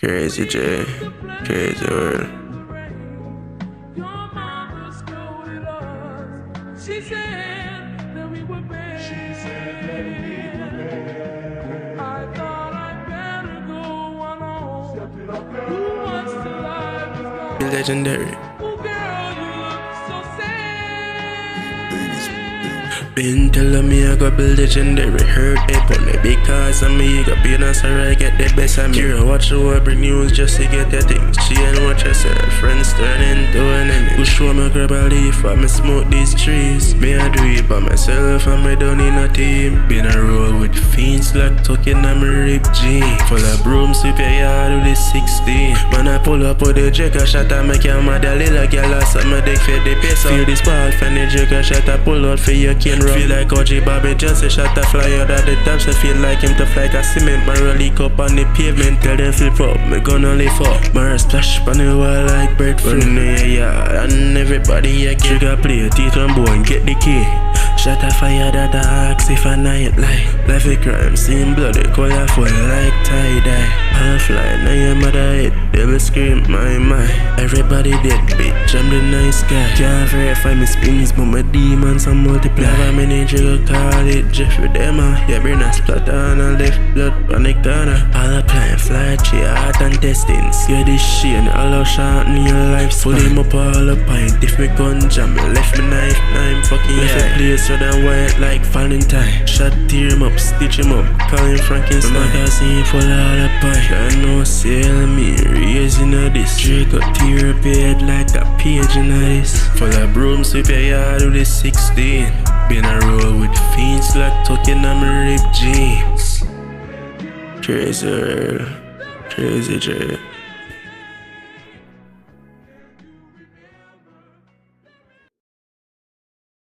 Crazy J, crazy world. She said that we were bad. I thought I'd better go on home. Who wants to live is gone. Legendary. Oh girl, you look so sad. Been telling me I got build legendary. Hurt it on me because of me. Got be a sorry, get the best of me. Kira watch the every news just to get the things. She ain't watch herself. Friends turn into enemy. Who show me grab a leaf while me smoke these trees. Me I do it by myself and me don't need no team. Been a roll with fiends like talking on my rib G. Full of broom sweep your yard with the 16. Man I pull up with the jigger shot and make your mother little girl or something dick for the pace. Feel this ball from the jigger shot I pull out for your cane. Feel like OG Bobby just a shot a fly out of the top. So feel like him tough like a cement. My roll leak up on the pavement. Tell them flip up, me gonna lift up. My splash on the wall like breadfruit. Running in your yard and everybody again. Trigger play, teeth and bone, get the key. Shot a fire that I ask if I night like. Life a crime, seeing bloody color full like tie-dye. Half line, now your mother hit, devil scream, my. Everybody dead, bitch, I'm the nice guy. Can't verify me spins, but my demons are multiply. Never many trigger call it Jeffrey Dema. Yeah, bring a splatter and a left blood panic corner. All applying fly, heart and testing. Scare this shit and all out shot in your life. Pull him up all a pint, if me gun jam, left me knife, now I'm fucking left a place so damn white like Valentine. Shot tear him up, stitch him up, call him Frankenstein. I see full of the pint. I know sell me, raising a this. Drake got tear up head like a page in this. Full of broom sweep your yard with the 16. Been a roll with fiends like talking on my rib jeans. Crazy world, crazy J.